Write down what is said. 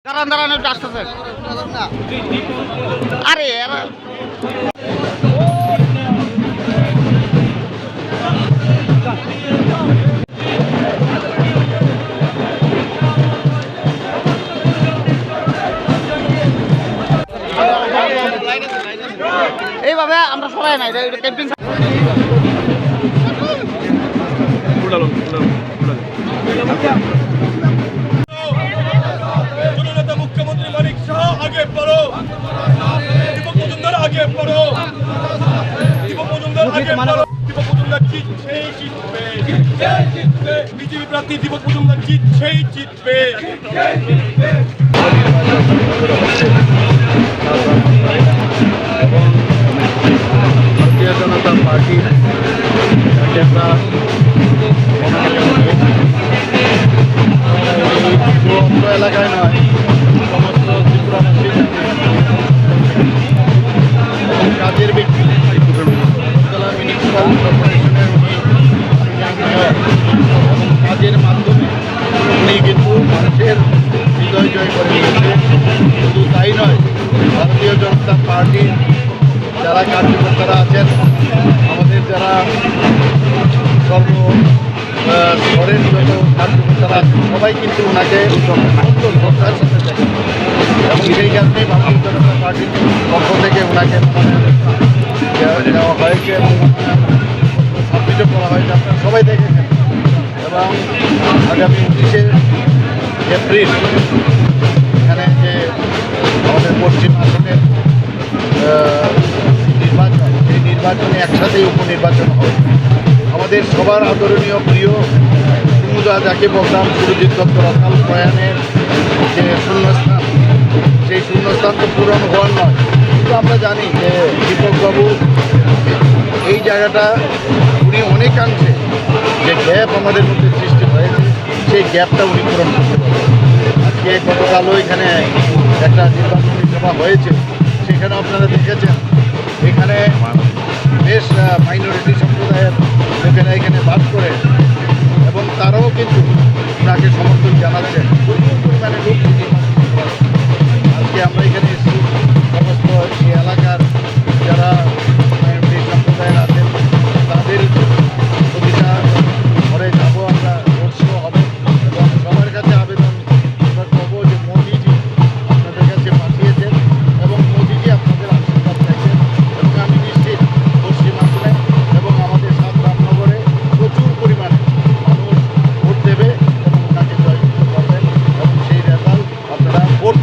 দাঁড়ান দাঁড়ান একটু আসতেছে আরে এইভাবে আমরা সরাই নাই ক্যাম্পিং মুখ্যমন্ত্রী মানিক শাহ আগে পড়ো, দীপক মজুমদার আগে পড়ো, দীপক মজুমদার আগে পড়ো। দীপক মজুমদার জিতছেই জিতবে, বিজেপি প্রার্থী দীপক মজুমদার জিতছেই জিতবে। ভারতীয় জনতা পার্টির অন্য এলাকায় নয়, সমস্ত ত্রিপুরাবাসী এবং কাজের ব্যক্তি উপজেলা মিউনিসিপ্যাল কর্পোরেশনের এবং কাজের মাধ্যমে উনি কিন্তু মানুষের হৃদয় জয় করে নিয়েছে। শুধু তাই নয়, ভারতীয় জনতা পার্টির যারা কার্যকর্তারা আছেন, আমাদের যারা স্তরের যত কার্যকর্তারা আছেন, সবাই কিন্তু ওনাকে শ্রদ্ধার সাথে দেখেন এবং সেই কারণেই ভারতীয় জনতা পার্টির পক্ষ থেকে ওনাকে দেওয়া হয়েছে এবং সাবমিটও করা হয়েছে। আপনারা সবাই দেখেছেন এবং আগামী 29শে এপ্রিল এখানে যে আমাদের পশ্চিম আসনের নির্বাচন, সেই নির্বাচনে একসাথেই উপনির্বাচন হবে। আমাদের সবার আদরণীয় প্রিয় কুমুদা, যাকে বলতাম সুরজিৎ দত্ত অকাল প্রয়াণের যে শূন্যস্থান, সেই শূন্যস্থান তো পূরণ হওয়ার নয়, কিন্তু আমরা জানি যে দীপকবাবু এই জায়গাটা উনি অনেকাংশে যে গ্যাপ আমাদের মধ্যে সৃষ্টি হয়েছে, সেই গ্যাপটা উনি পূরণ করতে পারেন। আজকে গতকালও এখানে একটা নির্বাচনী সভা হয়েছে, সেখানে আপনারা দেখেছেন এখানে বেশ মাইনরিটি সম্প্রদায়ের লোকেরা এখানে বাস করে এবং তারাও কিন্তু তাকে সমর্থন জানাচ্ছেন। প্রচুর পরিমাণে লোক আজকে আমরা এখানে এসেছি, সমস্ত এই এলাকার যারা মাইনরিটি সম্প্রদায়ের আছেন তাদের প্রতিটা ঘরে যাবো, আমরা রোড শো হবে এবং সবার কাছে আবেদন আমরা করবো যে মোদিজি আপনাদের কাছে পাঠিয়েছেন এবং মোদিজি আপনাদের আশীর্বাদ চাইছেন এবং আমি নিশ্চিত পশ্চিম আসনে এবং আমাদের সাত রামনগরে প্রচুর পরিমাণে মানুষ ভোট দেবে এবং ওনাকে জয়যুক্ত করবেন এবং সেই রেজাল্ট আপনারা ভোট